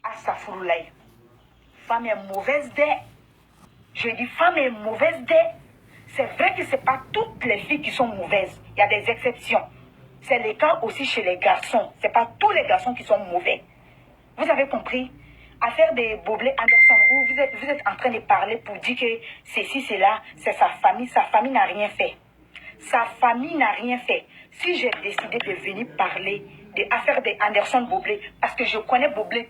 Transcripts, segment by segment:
Asafoulaye. Femme est mauvaise dès. Je dis femme est mauvaise dès. C'est vrai que ce n'est pas toutes les filles qui sont mauvaises. Il y a des exceptions. C'est le cas aussi chez les garçons. Ce n'est pas tous les garçons qui sont mauvais. Vous avez compris? Affaire de Boblé Anderson, où vous êtes en train de parler pour dire que ceci, cela, c'est sa famille. Sa famille n'a rien fait. Sa famille n'a rien fait. Si j'ai décidé de venir parler de l'affaire de Anderson Boblé, parce que je connais Boblé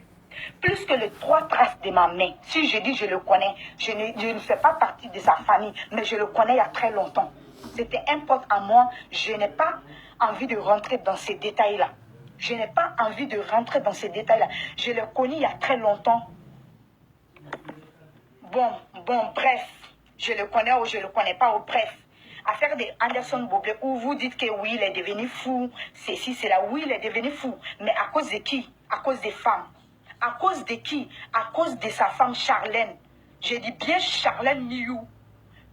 plus que les 3 traces de ma main. Si je dis je le connais, je ne fais pas partie de sa famille, mais je le connais il y a très longtemps. C'était un pote à moi. Je n'ai pas envie de rentrer dans ces détails-là. Je n'ai pas envie de rentrer dans ces détails-là. Je le connais il y a très longtemps. Bon, bref. Je le connais ou je ne le connais pas, ou bref. Affaire de Anderson Boblé, où vous dites que oui, il est devenu fou, ceci, c'est là. Oui, il est devenu fou. Mais à cause de qui? À cause des femmes. À cause de qui? À cause de sa femme Charlène. Je dis bien Charlène Miou.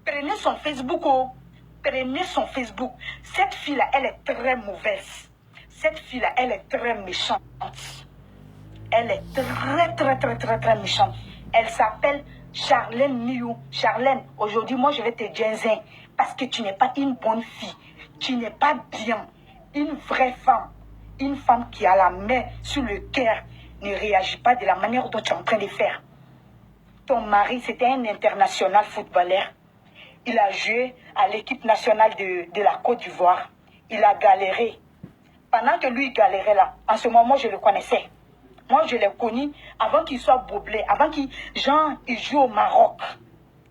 Prenez son Facebook, oh. Prenez son Facebook. Cette fille-là, elle est très mauvaise. Cette fille-là, elle est très méchante. Elle est très méchante. Elle s'appelle Charlène Miou. Charlène, aujourd'hui, moi, je vais te ginzer. Parce que tu n'es pas une bonne fille. Tu n'es pas bien. Une vraie femme. Une femme qui a la main sur le cœur ne réagit pas de la manière dont tu es en train de faire. Ton mari, c'était un international footballeur. Il a joué à l'équipe nationale de la Côte d'Ivoire. Il a galéré. Pendant que lui galérait là, en ce moment, je le connaissais. Moi, je l'ai connu avant qu'il soit Boblé, avant qu'il joue au Maroc.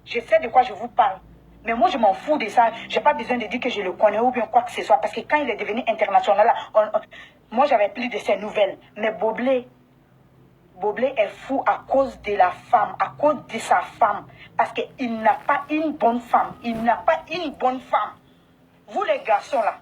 Je sais de quoi je vous parle. Mais moi, je m'en fous de ça. Je n'ai pas besoin de dire que je le connais ou bien quoi que ce soit. Parce que quand il est devenu international, là, moi, j'avais plus de ses nouvelles. Mais Boblé est fou à cause de la femme, à cause de sa femme. Parce qu'il n'a pas une bonne femme. Il n'a pas une bonne femme. Vous, les garçons, là,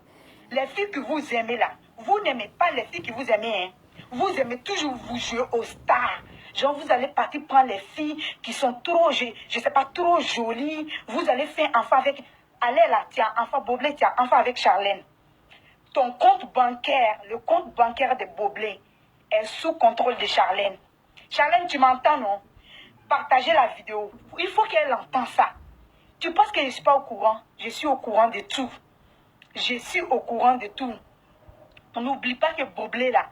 les filles que vous aimez, là, vous n'aimez pas les filles que vous aimez, hein. Vous aimez toujours vous jouer aux stars. Genre, vous allez partir prendre les filles qui sont trop, je ne sais pas, trop jolies. Vous allez faire enfant avec... Allez là, tiens, enfant Boblé, tiens, enfant avec Charlène. Ton compte bancaire, le compte bancaire de Boblé est sous contrôle de Charlène. Charlène, tu m'entends, non? Partagez la vidéo. Il faut qu'elle entende ça. Tu penses que je ne suis pas au courant? Je suis au courant de tout. Je suis au courant de tout. On n'oublie pas que Boblé, là,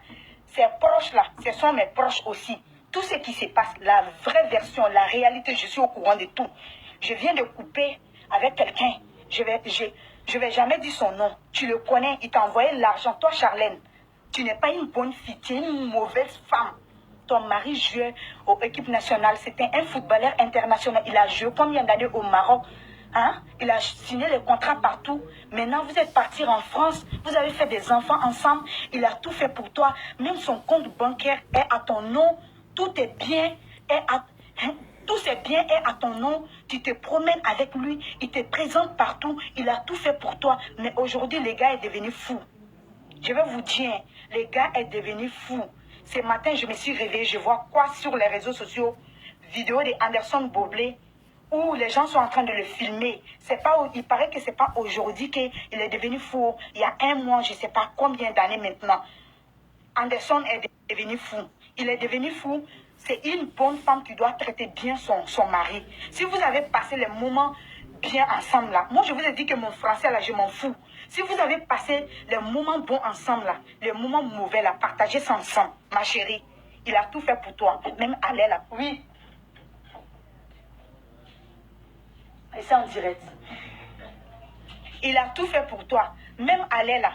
ses proches, là, ce sont mes proches aussi. Tout ce qui se passe, la vraie version, la réalité, je suis au courant de tout. Je viens de couper avec quelqu'un. Je vais jamais dire son nom. Tu le connais, il t'a envoyé l'argent. Toi, Charlène, tu n'es pas une bonne fille, tu es une mauvaise femme. Ton mari jouait aux équipes nationales. C'était un footballeur international. Il a joué combien d'années au Maroc? Hein? Il a signé les contrats partout. Maintenant, vous êtes partis en France. Vous avez fait des enfants ensemble. Il a tout fait pour toi. Même son compte bancaire est à ton nom. Tout est bien. Tous ses biens est à ton nom. Tu te promènes avec lui. Il te présente partout. Il a tout fait pour toi. Mais aujourd'hui, le gars est devenu fou. Je vais vous dire, le gars est devenu fou. Ce matin, je me suis réveillée. Je vois quoi sur les réseaux sociaux? Vidéo de Anderson Boblé, où les gens sont en train de le filmer. Il paraît que ce n'est pas aujourd'hui qu'il est devenu fou. Il y a un mois, je ne sais pas combien d'années maintenant. Anderson est devenu fou. Il est devenu fou. C'est une bonne femme qui doit traiter bien son mari. Si vous avez passé les moments bien ensemble là, moi je vous ai dit que mon français là, je m'en fous. Si vous avez passé les moments bons ensemble là, les moments mauvais là, partagez ça ensemble, ma chérie. Il a tout fait pour toi. Même aller là, oui. Et c'est en direct. Il a tout fait pour toi. Même aller là,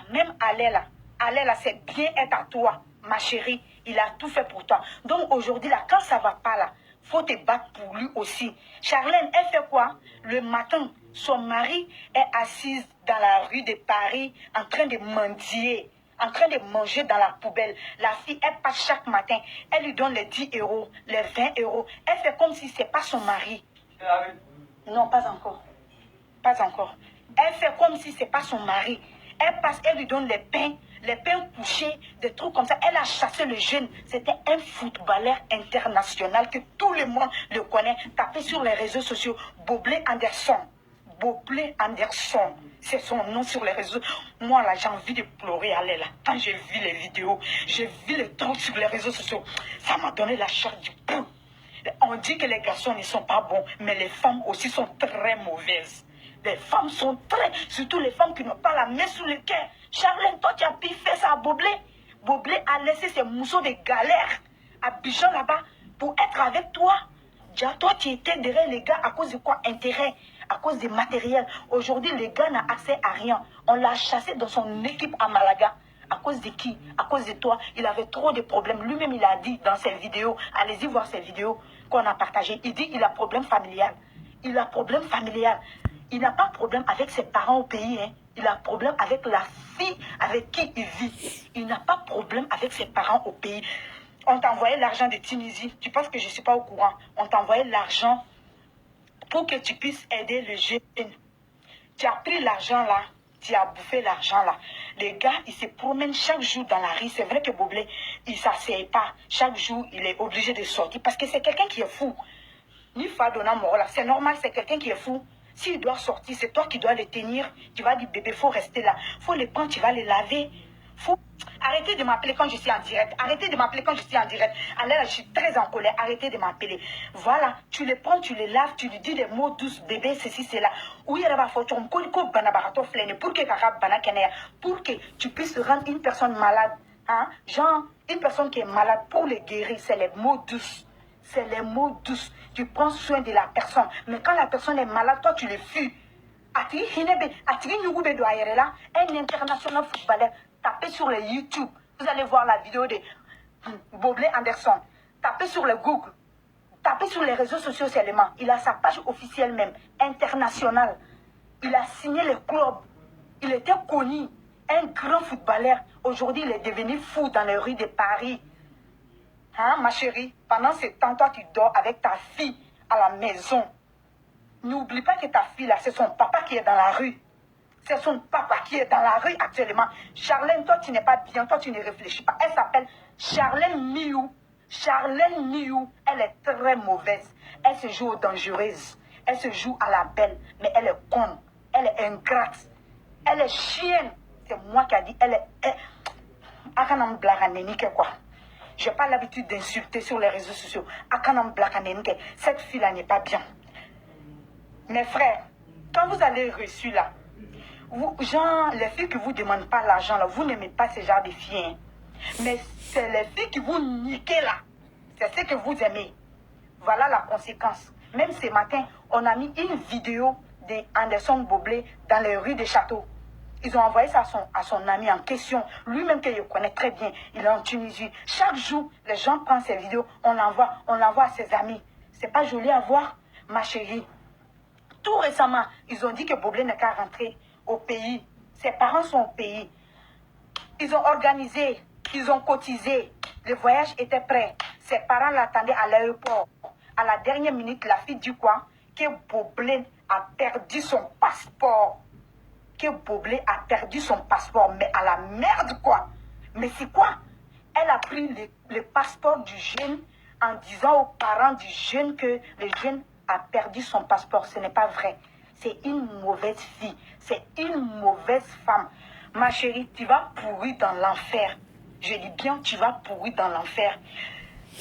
c'est bien être à toi, ma chérie. Il a tout fait pour toi. Donc aujourd'hui là, quand ça va pas là, faut te battre pour lui aussi. Charlène, elle fait quoi? Le matin, son mari est assise dans la rue de Paris en train de mendier, en train de manger dans la poubelle. La fille, elle passe chaque matin. Elle lui donne les 10 euros, les 20 euros. Elle fait comme si ce n'est pas son mari. Non, pas encore. Pas encore. Elle fait comme si ce n'est pas son mari. Elle passe, elle lui donne les pains couchés, des trucs comme ça. Elle a chassé le jeune. C'était un footballeur international que tout le monde le connaît. Tapez sur les réseaux sociaux. Boblé Anderson. Boblé Anderson, c'est son nom sur les réseaux. Moi, là, j'ai envie de pleurer, allez, là. Quand j'ai vu les vidéos, j'ai vu les trucs sur les réseaux sociaux, ça m'a donné la chair du poule. On dit que les garçons ne sont pas bons, mais les femmes aussi sont très mauvaises. Les femmes sont très... Surtout les femmes qui n'ont pas la main sous le cœur. Charlène, toi, tu as pu faire ça à Boblé. Boblé a laissé ses mousseaux de galère à Bichon là-bas pour être avec toi. Déjà, toi, tu étais derrière les gars à cause de quoi? Intérêt, à cause des matériels. Aujourd'hui, les gars n'ont accès à rien. On l'a chassé dans son équipe à Malaga. À cause de qui? À cause de toi. Il avait trop de problèmes. Lui-même, il a dit dans ses vidéos, allez-y voir ses vidéos qu'on a partagées. Il dit qu'il a problème familial. Il a problème familial. Il n'a pas de problème avec ses parents au pays. Hein. Il a problème avec la fille avec qui il vit. Il n'a pas de problème avec ses parents au pays. On t'a envoyé l'argent de Tunisie. Tu penses que je ne suis pas au courant? On t'a envoyé l'argent pour que tu puisses aider le jeune. Tu as pris l'argent là. Tu as bouffé l'argent là. Les gars, ils se promènent chaque jour dans la rue. C'est vrai que Boblé, il ne s'assied pas. Chaque jour, il est obligé de sortir parce que c'est quelqu'un qui est fou. Ni Fadona Morola, c'est normal, c'est quelqu'un qui est fou. S'il doit sortir, c'est toi qui dois le tenir. Tu vas dire, bébé, il faut rester là. Il faut les prendre, tu vas les laver. Arrêtez de m'appeler quand je suis en direct. Arrêtez de m'appeler quand je suis en direct. Alors là, je suis très en colère. Arrêtez de m'appeler. Voilà, tu les prends, tu les laves, tu lui dis des mots douces, bébé, ceci, cela. Oui, il va falloir pour que tu puisses rendre une personne malade. Hein? Genre, une personne qui est malade, pour les guérir, c'est les mots douces. C'est les mots douces. Tu prends soin de la personne. Mais quand la personne est malade, toi, tu le fuis. Un international footballeur, tapez sur les YouTube. Vous allez voir la vidéo de Boblé Anderson. Tapez sur le Google. Tapez sur les réseaux sociaux seulement. Il a sa page officielle même, internationale. Il a signé le club. Il était connu. Un grand footballeur. Aujourd'hui, il est devenu fou dans les rues de Paris. Hein, ma chérie, pendant ce temps, toi, tu dors avec ta fille à la maison. N'oublie pas que ta fille, là, c'est son papa qui est dans la rue. C'est son papa qui est dans la rue actuellement. Charlène, toi, tu n'es pas bien. Toi, tu ne réfléchis pas. Elle s'appelle Charlène Miou. Charlène Miou, elle est très mauvaise. Elle se joue aux dangereuses. Elle se joue à la belle. Mais elle est conne. Elle est ingrate. Elle est chienne. C'est moi qui a dit. Elle est... quoi. Je n'ai pas l'habitude d'insulter sur les réseaux sociaux. Cette fille-là n'est pas bien. Mes frères, quand vous allez reçu là, vous, genre, les filles qui ne vous demandent pas l'argent là, vous n'aimez pas ce genre de filles. Hein. Mais c'est les filles qui vous niquent là. C'est ce que vous aimez. Voilà la conséquence. Même ce matin, on a mis une vidéo d'Anderson Boblé dans les rues des châteaux. Ils ont envoyé ça à son ami en question. Lui-même que je connais très bien. Il est en Tunisie. Chaque jour, les gens prennent ces vidéos. On l'envoie à ses amis. C'est pas joli à voir, ma chérie. Tout récemment, ils ont dit que Boblé n'est qu'à rentrer au pays. Ses parents sont au pays. Ils ont organisé, ils ont cotisé. Le voyage était prêt. Ses parents l'attendaient à l'aéroport. À la dernière minute, la fille dit quoi? Que Boblé a perdu son passeport. Que Boblé a perdu son passeport. Mais à la merde, quoi. Mais c'est quoi? Elle a pris le passeport du jeune en disant aux parents du jeune que le jeune a perdu son passeport. Ce n'est pas vrai. C'est une mauvaise fille. C'est une mauvaise femme. Ma chérie, tu vas pourrir dans l'enfer. Je dis bien, tu vas pourrir dans l'enfer.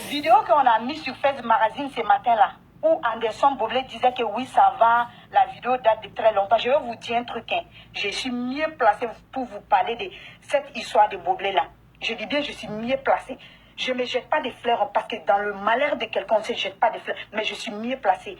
Vidéo qu'on a mis sur Facebook Magazine ce matin-là, où Anderson Boblé disait que oui, ça va, la vidéo date de très longtemps. Je vais vous dire un truc. Hein. Je suis mieux placée pour vous parler de cette histoire de Boblé-là. Je dis bien, je suis mieux placée. Je ne me jette pas des fleurs parce que dans le malheur de quelqu'un, on ne se jette pas des fleurs. Mais je suis mieux placée.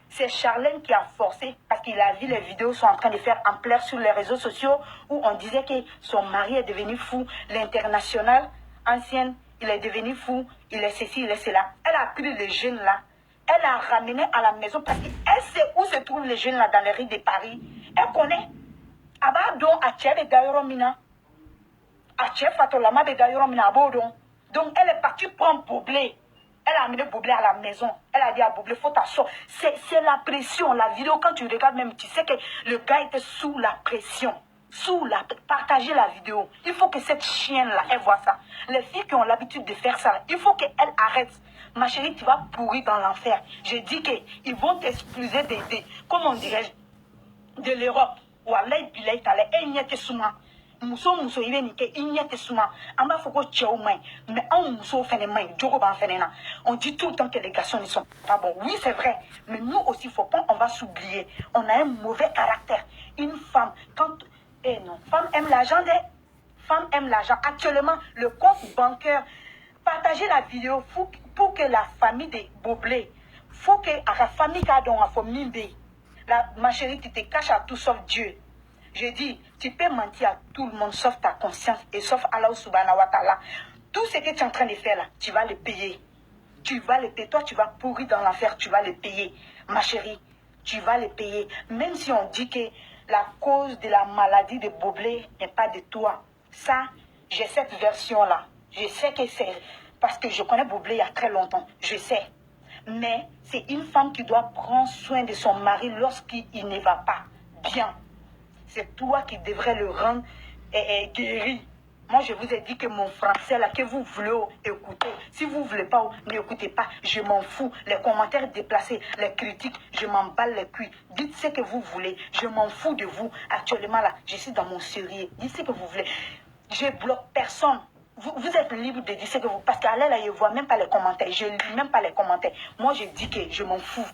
C'est Charlène qui a forcé parce qu'il a vu les vidéos sont en train de faire ampleur sur les réseaux sociaux où on disait que son mari est devenu fou. L'international, ancienne, il est devenu fou. Il est ceci, il est cela. Elle a pris les jeunes là. Elle a ramené à la maison parce qu'elle sait où se trouvent les jeunes là dans les rues de Paris. Elle connaît. Abadon, Achebe Gayoromina. Achebe Fatolama Gayoromina Abodon. Donc elle est partie prendre Boblé. Elle a amené Boblé à la maison. Elle a dit à Boblé, faut t'asseoir. C'est la pression. La vidéo, quand tu regardes même, tu sais que le gars était sous la pression. Partagez la vidéo. Il faut que cette chienne-là, elle voit ça. Les filles qui ont l'habitude de faire ça, il faut qu'elle arrête. Ma chérie, tu vas pourrir dans l'enfer. Je dis qu'ils vont t'excluser comment dirais-je, de l'Europe. Wallahi billahi tala e nyete suma. Muso ibe ni ke nyete suma. Amba foko tchao mai. Mais en muso fene mai, jogo ban fene na. On dit tout le temps que les garçons ne sont pas bons. Oui, c'est vrai. Mais nous aussi, faut pas, on va s'oublier. On a un mauvais caractère. Une femme, quand... Eh non, femme aime l'argent des... Femme aime l'argent. Actuellement, le compte bancaire, partagez la vidéo pour que la famille de Boblé, faut que la famille cadon a famille ma chérie, tu te caches à tout sauf Dieu. Je dis, tu peux mentir à tout le monde sauf ta conscience et sauf Allah subhanahu wa ta'ala. Tout ce que tu es en train de faire là, tu vas le payer. Tu vas le payer. Toi, tu vas pourrir dans l'enfer, tu vas le payer. Ma chérie, tu vas le payer. Même si on dit que la cause de la maladie de Boblé n'est pas de toi. Ça, j'ai cette version-là. Je sais que c'est... Parce que je connais Boblé il y a très longtemps. Je sais. Mais c'est une femme qui doit prendre soin de son mari lorsqu'il ne va pas bien. C'est toi qui devrais le rendre guéri. Moi, je vous ai dit que mon français, là, que vous voulez écouter. Si vous ne voulez pas, n'écoutez pas. Je m'en fous. Les commentaires déplacés, les critiques, je m'en bats les cuits. Dites ce que vous voulez. Je m'en fous de vous. Actuellement, là, je suis dans mon sérieux. Dites ce que vous voulez. Je bloque personne. Vous êtes libre de dire ce que vous... Parce qu'à là, je ne vois même pas les commentaires. Je ne lis même pas les commentaires. Moi, je dis que je m'en fous.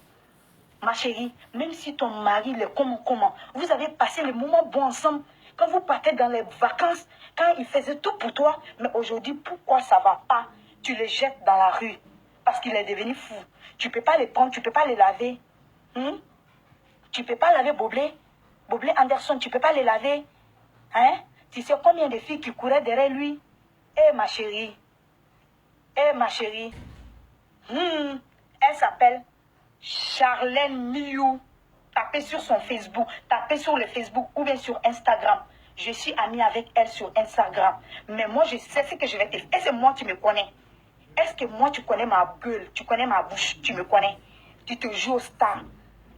Ma chérie, même si ton mari, il est comment, vous avez passé les moments bons ensemble. Quand vous partez dans les vacances, quand il faisait tout pour toi, mais aujourd'hui, pourquoi ça ne va pas? Tu les jettes dans la rue parce qu'il est devenu fou. Tu ne peux pas les prendre, tu ne peux pas les laver. Tu ne peux pas laver Boblé. Boblé Anderson, tu ne peux pas les laver. Hein? Tu sais combien de filles qui couraient derrière lui? Eh ma chérie. Eh ma chérie. Elle s'appelle Charlène Miou. Tapez sur son Facebook, tapez sur le Facebook ou bien sur Instagram. Je suis amie avec elle sur Instagram. Mais moi, je sais ce que je vais te faire. Est-ce que moi, tu me connais? Est-ce que moi, tu connais ma gueule? Tu connais ma bouche? Tu me connais? Tu te joues au star.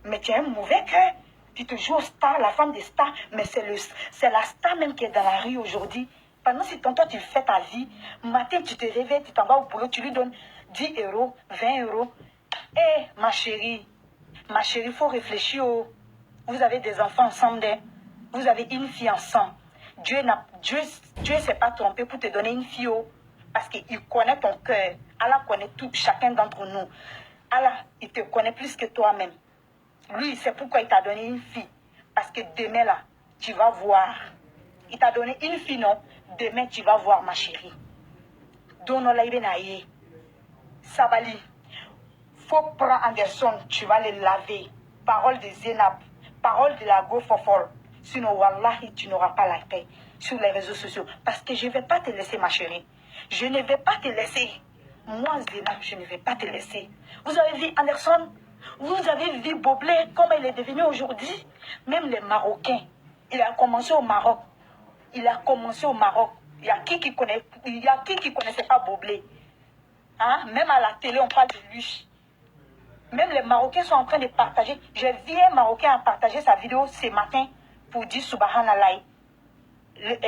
Mais tu as un mauvais cœur. Tu te joues au star, la femme des stars. Mais c'est la star même qui est dans la rue aujourd'hui. Pendant ce temps, toi, tu fais ta vie. Matin, tu te réveilles, tu t'en vas au boulot, tu lui donnes 10 euros, 20 euros. Eh, ma chérie, il faut réfléchir. Vous avez des enfants ensemble. Vous avez une fille ensemble. Dieu ne s'est pas trompé pour te donner une fille. Parce qu'il connaît ton cœur. Allah connaît tout, chacun d'entre nous. Allah, il te connaît plus que toi-même. Lui, c'est pourquoi il t'a donné une fille. Parce que demain, là, tu vas voir. Il t'a donné une fille, non? Demain, tu vas voir, ma chérie. Donola Ibenaye. Sabali. Faut prendre Anderson, tu vas les laver. Parole de Zénab. Parole de la go fofol. Sinon, wallahi, tu n'auras pas la paix sur les réseaux sociaux. Parce que je ne vais pas te laisser, ma chérie. Je ne vais pas te laisser. Moi, Zénab, je ne vais pas te laisser. Vous avez vu Anderson? Vous avez vu Boblé, comment il est devenu aujourd'hui? Même les Marocains. Il a commencé au Maroc. Il y a qui connaissait pas Boblé? Hein? Même à la télé, on parle de lui. Même les Marocains sont en train de partager. J'ai vu un Marocain à partager sa vidéo ce matin pour dire Subhanallah. Il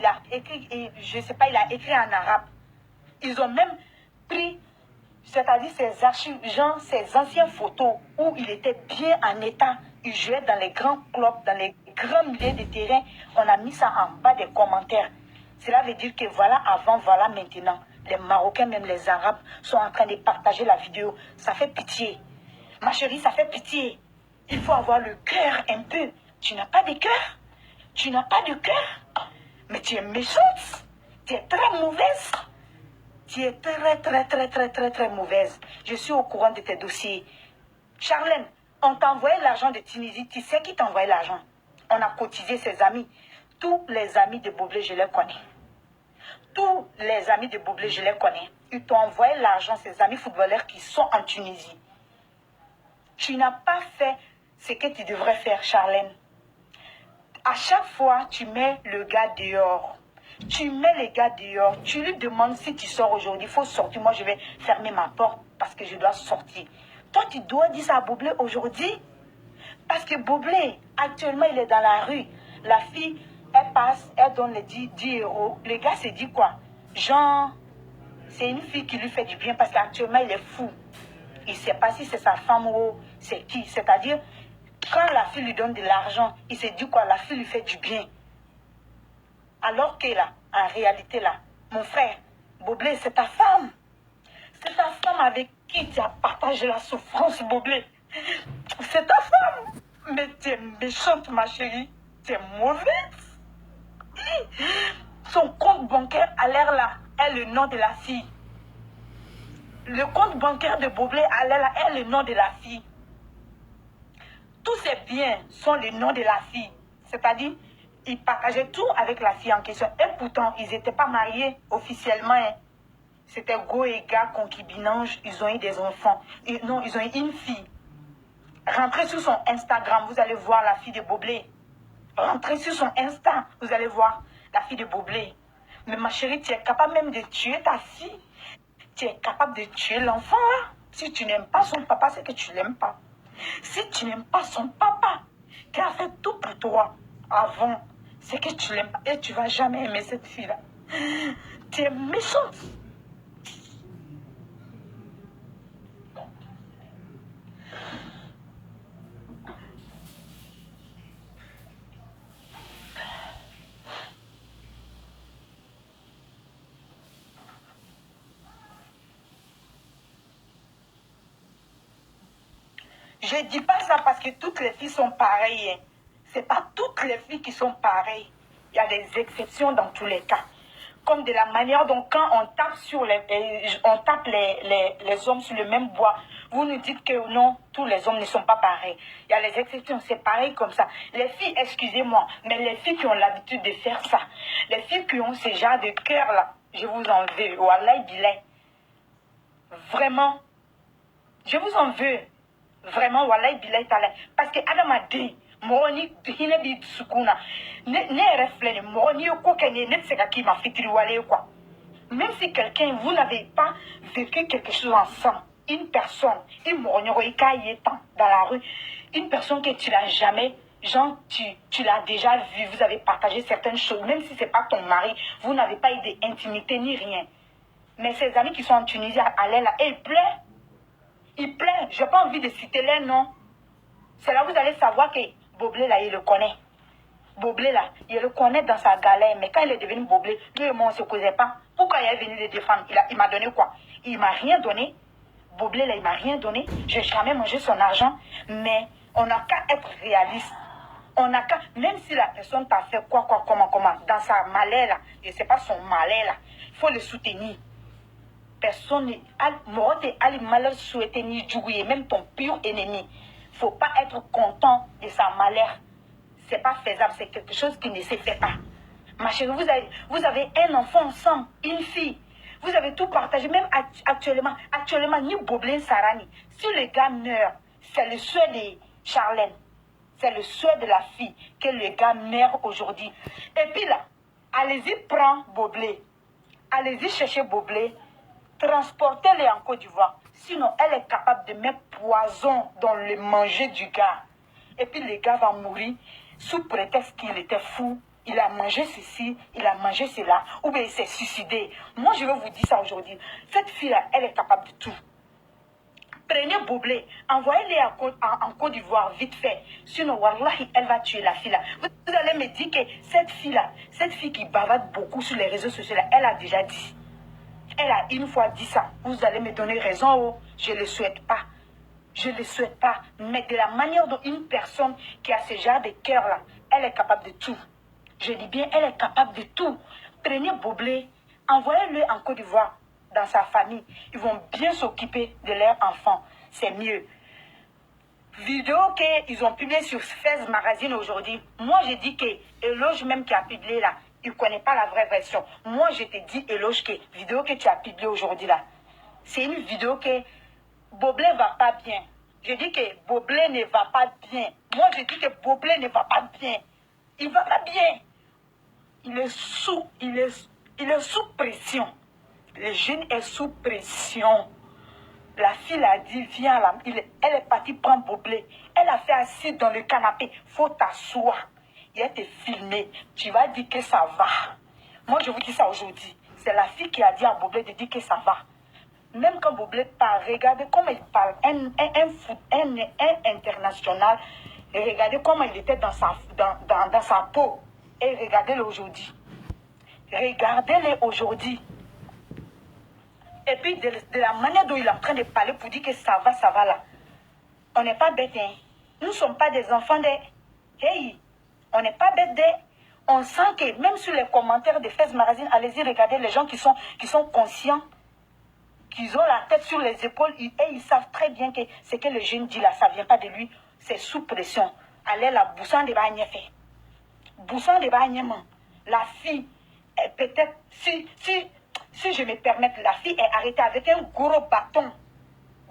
a écrit, je ne sais pas, il a écrit en arabe. Ils ont même pris, c'est-à-dire ses archives, genre ses anciennes photos où il était bien en état. Il jouait dans les grands clubs, dans les grands milieux de terrain. On a mis ça en bas des commentaires. Cela veut dire que voilà avant, voilà maintenant. Les Marocains, même les Arabes, sont en train de partager la vidéo. Ça fait pitié. Ma chérie, ça fait pitié. Il faut avoir le cœur un peu. Tu n'as pas de cœur? Tu n'as pas de cœur? Mais tu es méchante. Tu es très mauvaise. Tu es très mauvaise. Je suis au courant de tes dossiers. Charlène, on t'a envoyé l'argent de Tunisie. Tu sais qui t'a envoyé l'argent? On a cotisé ses amis. Tous les amis de Boblé, je les connais. Tous les amis de Boblé, je les connais. Ils t'ont envoyé l'argent, ces amis footballeurs qui sont en Tunisie. Tu n'as pas fait ce que tu devrais faire, Charlène. À chaque fois, tu mets le gars dehors. Tu mets le gars dehors. Tu lui demandes si tu sors aujourd'hui. Il faut sortir. Moi, je vais fermer ma porte parce que je dois sortir. Toi, tu dois dire ça à Boblé aujourd'hui. Parce que Boblé, actuellement, il est dans la rue. La fille, elle passe, elle donne les 10 euros. Le gars se dit quoi? Genre, c'est une fille qui lui fait du bien parce qu'actuellement, il est fou. Il ne sait pas si c'est sa femme ou c'est qui. C'est-à-dire, Quand la fille lui donne de l'argent, il se dit quoi? La fille lui fait du bien. Alors que là, en réalité là, mon frère, Boblé, c'est ta femme. C'est ta femme avec qui tu as partagé la souffrance, Boblé. C'est ta femme. Mais tu es méchante, ma chérie. Tu es mauvaise. Son compte bancaire a l'air là, est le nom de la fille. Le compte bancaire de Boblé a l'air là, est le nom de la fille. Tous ses biens sont le nom de la fille. C'est-à-dire, ils partageaient tout avec la fille en question. Et pourtant, ils n'étaient pas mariés officiellement. Hein. C'était go et gars, concubinage. Ils ont eu des enfants. Non, ils ont eu une fille. Rentrez sur son Instagram, vous allez voir la fille de Boblé. Rentrez sur son Insta, vous allez voir la fille de Boblé. Mais ma chérie, tu es capable même de tuer ta fille. Tu es capable de tuer l'enfant là. Si tu n'aimes pas son papa, c'est que tu ne l'aimes pas. Si tu n'aimes pas son papa, qui a fait tout pour toi avant, c'est que tu l'aimes pas. Et tu ne vas jamais aimer cette fille-là. Tu es méchante. Je ne dis pas ça parce que toutes les filles sont pareilles. Hein. Ce n'est pas toutes les filles qui sont pareilles. Il y a des exceptions dans tous les cas. Comme de la manière dont quand on tape, les hommes sur le même bois, vous nous dites que non, tous les hommes ne sont pas pareils. Il y a les exceptions, c'est pareil comme ça. Les filles, excusez-moi, mais les filles qui ont l'habitude de faire ça, les filles qui ont ce genre de cœur-là, je vous en veux. Wallahi bilay. Vraiment, je vous en veux. Vraiment, wallahi bilay talay. Parce que Adam a dit, Moroni, hine bi sukuna. Ne reflète, Moroni, ne sait qui m'a fait quoi. Même si quelqu'un, vous n'avez pas vécu quelque chose ensemble, une personne, une Moroni, dans la rue, une personne que tu n'as jamais, genre, tu l'as déjà vu, vous avez partagé certaines choses, même si ce n'est pas ton mari, vous n'avez pas eu d'intimité ni rien. Mais ces amis qui sont en Tunisie, allaient là, et ils pleurent. Il plaît, je n'ai pas envie de citer les noms. C'est là que vous allez savoir que Boblé, là, il le connaît. Boblé, là, il le connaît dans sa galère. Mais quand il est devenu Boblé, lui et moi, on ne se causait pas. Pourquoi il est venu le défendre? Il m'a donné quoi? Il ne m'a rien donné. Boblé, là, il ne m'a rien donné. Je n'ai jamais mangé son argent. Mais on n'a qu'à être réaliste. On n'a qu'à, même si la personne t'a fait quoi, comment, dans sa malheur, là, je ne sais pas son malheur, là, il faut le soutenir. Personne n'est malheur souhaité ni jouer, même ton pire ennemi. Il ne faut pas être content de sa malheur. Ce n'est pas faisable, c'est quelque chose qui ne se fait pas. Ma chérie, vous avez un enfant ensemble, une fille. Vous avez tout partagé, même actuellement, ni Boblin Sarani. Si le gars meurt, c'est le souhait de Charlène. C'est le souhait de la fille que le gars meurt aujourd'hui. Et puis là, allez-y, prends Boblé. Allez-y, chercher Boblé. Transportez-les en Côte d'Ivoire. Sinon, elle est capable de mettre poison dans le manger du gars. Et puis, le gars va mourir sous prétexte qu'il était fou. Il a mangé ceci, il a mangé cela. Ou bien il s'est suicidé. Moi, je vais vous dire ça aujourd'hui. Cette fille-là, elle est capable de tout. Prenez Boblé, envoyez-les en Côte d'Ivoire vite fait. Sinon, wallahi, elle va tuer la fille-là. Vous allez me dire que cette fille-là, cette fille qui bavarde beaucoup sur les réseaux sociaux, elle a déjà dit. Elle a une fois dit ça. Vous allez me donner raison. Oh, je ne le souhaite pas. Je ne le souhaite pas. Mais de la manière dont une personne qui a ce genre de cœur-là, elle est capable de tout. Je dis bien, elle est capable de tout. Prenez Boblé, envoyez-le en Côte d'Ivoire, dans sa famille. Ils vont bien s'occuper de leurs enfants. C'est mieux. Vidéo qu'ils ont publié sur Fez Magazine aujourd'hui. Moi, j'ai dit que Eloge même qui a publié là, il ne connaît pas la vraie version. Moi, je te dis, Eloge, que vidéo que tu as publiée aujourd'hui là, c'est une vidéo que Boblé ne va pas bien. Je dis que Boblé ne va pas bien. Moi, je dis que Boblé ne va pas bien. Il ne va pas bien. Il est sous pression. Le jeune est sous pression. La fille a dit, viens là. Elle est partie prendre Boblé. Elle a fait assise dans le canapé. Faut t'asseoir. Il a été filmé. Tu vas dire que ça va. Moi, je vous dis ça aujourd'hui. C'est la fille qui a dit à Boblé de dire que ça va. Même quand Boblé parle, regardez comment il parle. Un international, Et regardez comment il était dans sa peau. Et regardez-le aujourd'hui. Regardez-le aujourd'hui. Et puis, de la manière dont il est en train de parler pour dire que ça va là. On n'est pas bêtes, hein. Nous ne sommes pas des enfants des... Hey, on n'est pas bêtes des... On sent que, même sur les commentaires de Fez Magazine, allez-y, regardez les gens qui sont conscients, qui ont la tête sur les épaules, et ils savent très bien que ce que le jeune dit là, ça ne vient pas de lui, c'est sous pression. Allez là, Boussan de Bagné fait. Boussan de Bagné, la fille, peut-être, si je me permets, la fille est arrêtée avec un gros bâton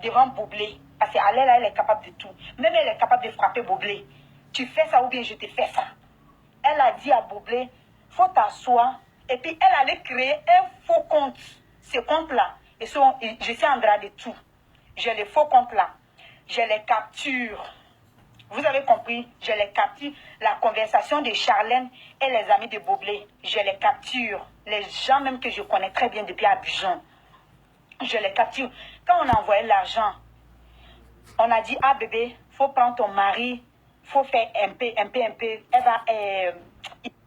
devant Boblé. Parce qu'elle là, elle est capable de tout. Même elle est capable de frapper Boblé. Tu fais ça ou bien je te fais ça. Elle a dit à Boblé, faut t'asseoir. Et puis elle allait créer un faux compte. Ce compte-là, je suis en droit de tout. J'ai les faux comptes là. Je les capture. Vous avez compris? Je les capture. La conversation de Charlène et les amis de Boblé, je les capture. Les gens même que je connais très bien depuis Abidjan. Je les capture. Quand on a envoyé l'argent, on a dit, ah bébé, faut prendre ton mari, faut faire un peu.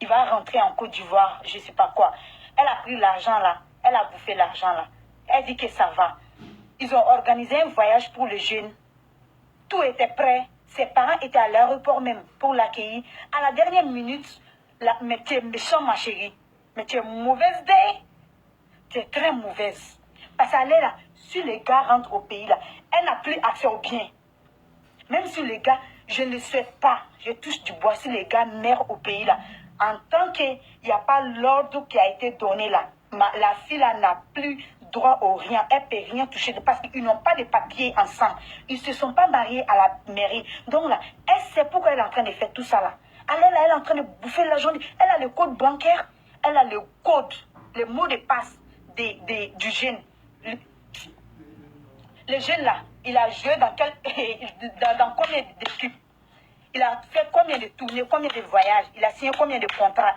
Il va rentrer en Côte d'Ivoire, je ne sais pas quoi. Elle a pris l'argent là, elle a bouffé l'argent là. Elle dit que ça va. Ils ont organisé un voyage pour le jeune. Tout était prêt. Ses parents étaient à l'aéroport même pour l'accueillir. À la dernière minute, mais tu es méchant ma chérie. Mais tu es mauvaise d'elle. Tu es très mauvaise. Parce qu'elle est là, si les gars rentrent au pays là, elle n'a plus accès aux biens. Même si les gars, je ne souhaite pas, je touche du bois, si les gars meurent au pays là, en tant qu'il n'y a pas l'ordre qui a été donné là, la fille là n'a plus droit au rien, elle ne peut rien toucher parce qu'ils n'ont pas de papiers ensemble. Ils ne se sont pas mariés à la mairie. Donc là, elle sait pourquoi elle est en train de faire tout ça là. Elle est là, elle est en train de bouffer l'argent. Elle a le code bancaire, elle a le code, le mot de passe du jeune. Le jeune là, il a joué dans combien d'équipes? Il a fait combien de tournées, combien de voyages? Il a signé combien de contrats?